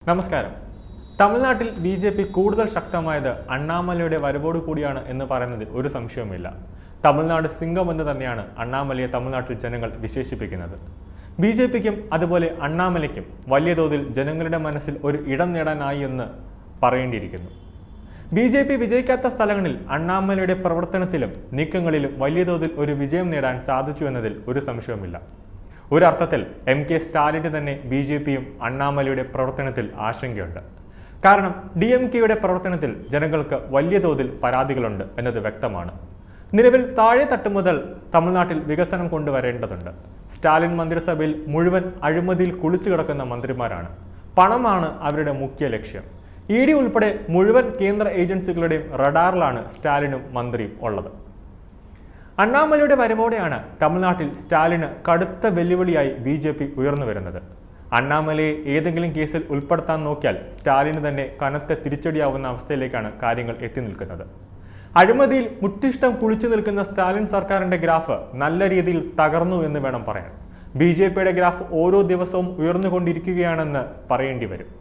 നമസ്കാരം. തമിഴ്നാട്ടിൽ ബി.ജെ.പി കൂടുതൽ ശക്തമായത് അണ്ണാമലയുടെ വരവോടു കൂടിയാണ് എന്ന് പറയുന്നതിൽ ഒരു സംശയവുമില്ല. തമിഴ്നാട് സിംഗമെന്ന് തന്നെയാണ് അണ്ണാമലയെ തമിഴ്നാട്ടിൽ ജനങ്ങൾ വിശേഷിപ്പിക്കുന്നത്. ബി.ജെ.പിക്കും അതുപോലെ അണ്ണാമലയ്ക്കും വലിയ തോതിൽ ജനങ്ങളുടെ മനസ്സിൽ ഒരു ഇടം നേടാനായി എന്ന് പറയേണ്ടിയിരിക്കുന്നു. ബി.ജെ.പി വിജയിക്കാത്ത സ്ഥലങ്ങളിൽ അണ്ണാമലയുടെ പ്രവർത്തനത്തിലും നീക്കങ്ങളിലും വലിയ തോതിൽ ഒരു വിജയം നേടാൻ സാധിച്ചു എന്നതിൽ ഒരു സംശയവുമില്ല. ഒരർത്ഥത്തിൽ എം.കെ. സ്റ്റാലിന് തന്നെ ബി.ജെ.പിയും അണ്ണാമലയുടെ പ്രവർത്തനത്തിൽ ആശങ്കയുണ്ട്. കാരണം ഡി.എം.കെയുടെ പ്രവർത്തനത്തിൽ ജനങ്ങൾക്ക് വലിയ തോതിൽ പരാതികളുണ്ട് എന്നത് വ്യക്തമാണ്. നിലവിൽ താഴെ തട്ട് മുതൽ തമിഴ്നാട്ടിൽ വികസനം കൊണ്ടുവരേണ്ടതുണ്ട്. സ്റ്റാലിൻ മന്ത്രിസഭയിൽ മുഴുവൻ അഴിമതിയിൽ കുളിച്ചു കിടക്കുന്ന മന്ത്രിമാരാണ്. പണമാണ് അവരുടെ മുഖ്യ ലക്ഷ്യം. ഇ.ഡി. ഉൾപ്പെടെ മുഴുവൻ കേന്ദ്ര ഏജൻസികളുടെയും റഡാറിലാണ് സ്റ്റാലിനും മന്ത്രിയും ഉള്ളത്. അണ്ണാമലയുടെ വരവോടെയാണ് തമിഴ്നാട്ടിൽ സ്റ്റാലിന് കടുത്ത വെല്ലുവിളിയായി ബി.ജെ.പി ഉയർന്നു വരുന്നത്. അണ്ണാമലയെ ഏതെങ്കിലും കേസിൽ ഉൾപ്പെടുത്താൻ നോക്കിയാൽ സ്റ്റാലിന് തന്നെ കനത്ത തിരിച്ചടിയാവുന്ന അവസ്ഥയിലേക്കാണ് കാര്യങ്ങൾ എത്തി നിൽക്കുന്നത്. അഴിമതിയിൽ മുറ്റിഷ്ടം കുളിച്ചു നിൽക്കുന്ന സ്റ്റാലിൻ സർക്കാരിന്റെ ഗ്രാഫ് നല്ല രീതിയിൽ തകർന്നു എന്ന് വേണം പറയാൻ. ബി.ജെ.പിയുടെ ഗ്രാഫ് ഓരോ ദിവസവും ഉയർന്നുകൊണ്ടിരിക്കുകയാണെന്ന് പറയേണ്ടി വരും.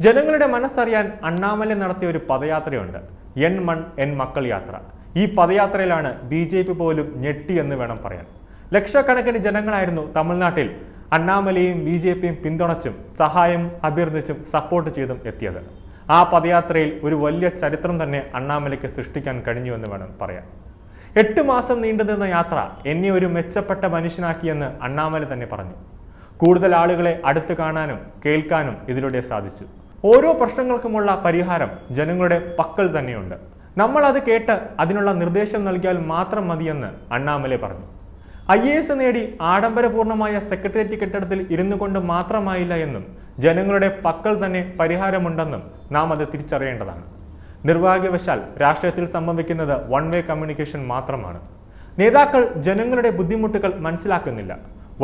ജനങ്ങളുടെ മനസ്സറിയാൻ അണ്ണാമല നടത്തിയ ഒരു പദയാത്രയുണ്ട്, എൻ മൺ എൻ മക്കൾ യാത്ര. ഈ പദയാത്രയിലാണ് ബി.ജെ.പി പോലും ഞെട്ടി എന്ന് വേണം പറയാൻ. ലക്ഷക്കണക്കിന് ജനങ്ങളായിരുന്നു തമിഴ്നാട്ടിൽ അണ്ണാമലയും ബി.ജെ.പിയും പിന്തുണച്ചും സഹായം അഭ്യർത്ഥിച്ചും സപ്പോർട്ട് ചെയ്തും എത്തിയത്. ആ പദയാത്രയിൽ ഒരു വലിയ ചരിത്രം തന്നെ അണ്ണാമലയ്ക്ക് സൃഷ്ടിക്കാൻ കഴിഞ്ഞു എന്ന് വേണം പറയാൻ. 8 മാസം നീണ്ടുനിന്ന യാത്ര എന്നെ ഒരു മെച്ചപ്പെട്ട മനുഷ്യനാക്കിയെന്ന് അണ്ണാമല തന്നെ പറഞ്ഞു. കൂടുതൽ ആളുകളെ അടുത്ത് കാണാനും കേൾക്കാനും ഇതിലൂടെ സാധിച്ചു. ഓരോ പ്രശ്നങ്ങൾക്കുമുള്ള പരിഹാരം ജനങ്ങളുടെ പക്കൽ തന്നെയുണ്ട്. നമ്മൾ അത് കേട്ട് അതിനുള്ള നിർദ്ദേശം നൽകിയാൽ മാത്രം മതിയെന്ന് അണ്ണാമല പറഞ്ഞു. IAS നേടി ആഡംബരപൂർണമായ സെക്രട്ടേറിയറ്റ് കെട്ടിടത്തിൽ ഇരുന്നു കൊണ്ട് മാത്രമായില്ല എന്നും ജനങ്ങളുടെ പക്കൽ തന്നെ പരിഹാരമുണ്ടെന്നും നാം അത് തിരിച്ചറിയേണ്ടതാണ്. നിർഭാഗ്യവശാൽ രാഷ്ട്രീയത്തിൽ സംഭവിക്കുന്നത് വൺ വേ കമ്മ്യൂണിക്കേഷൻ മാത്രമാണ്. നേതാക്കൾ ജനങ്ങളുടെ ബുദ്ധിമുട്ടുകൾ മനസ്സിലാക്കുന്നില്ല.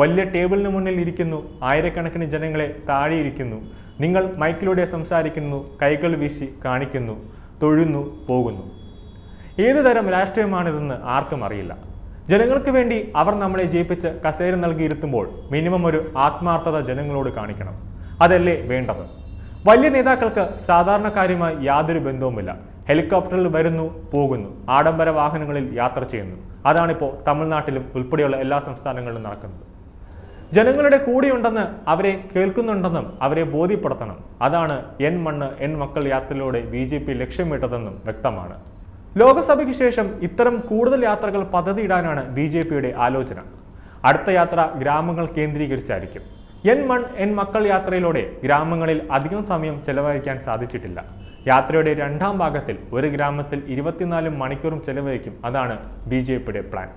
വലിയ ടേബിളിന് മുന്നിൽ ഇരിക്കുന്നു, ആയിരക്കണക്കിന് ജനങ്ങളെ താഴെയിരിക്കുന്നു. നിങ്ങൾ മൈക്കിലൂടെ സംസാരിക്കുന്നു, കൈകൾ വീശി കാണിക്കുന്നു, തൊഴുന്നു, പോകുന്നു. ഏതു തരം രാഷ്ട്രീയമാണിതെന്ന് ആർക്കും അറിയില്ല. ജനങ്ങൾക്ക് വേണ്ടി അവർ നമ്മളെ ജയിപ്പിച്ച് കസേര നൽകിയിരുത്തുമ്പോൾ മിനിമം ഒരു ആത്മാർത്ഥത ജനങ്ങളോട് കാണിക്കണം. അതല്ലേ വേണ്ടത്. വലിയ നേതാക്കൾക്ക് സാധാരണക്കാരുമായി യാതൊരു ബന്ധവുമില്ല. ഹെലികോപ്റ്ററിൽ വരുന്നു, പോകുന്നു, ആഡംബര വാഹനങ്ങളിൽ യാത്ര ചെയ്യുന്നു. അതാണിപ്പോൾ തമിഴ്നാട്ടിലും ഉൾപ്പെടെയുള്ള എല്ലാ സംസ്ഥാനങ്ങളിലും നടക്കുന്നത്. ജനങ്ങളുടെ കൂടെയുണ്ടെന്ന് അവരെ കേൾക്കുന്നുണ്ടെന്നും അവരെ ബോധ്യപ്പെടുത്തണം. അതാണ് എൻ മണ്ണ് എൻ മക്കൾ യാത്രയിലൂടെ ബി.ജെ.പി ലക്ഷ്യമിട്ടതെന്നും വ്യക്തമാണ്. ലോക്സഭയ്ക്ക് ശേഷം ഇത്തരം കൂടുതൽ യാത്രകൾ പദ്ധതിയിടാനാണ് ബി.ജെ.പിയുടെ ആലോചന. അടുത്ത യാത്ര ഗ്രാമങ്ങൾ കേന്ദ്രീകരിച്ചായിരിക്കും. എൻ മൺ എൻ മക്കൾ യാത്രയിലൂടെ ഗ്രാമങ്ങളിൽ അധികം സമയം ചെലവഴിക്കാൻ സാധിച്ചിട്ടില്ല. യാത്രയുടെ 2ാം ഭാഗത്തിൽ ഒരു ഗ്രാമത്തിൽ 24 മണിക്കൂറും ചെലവഴിക്കും. അതാണ് ബി.ജെ.പിയുടെ പ്ലാൻ.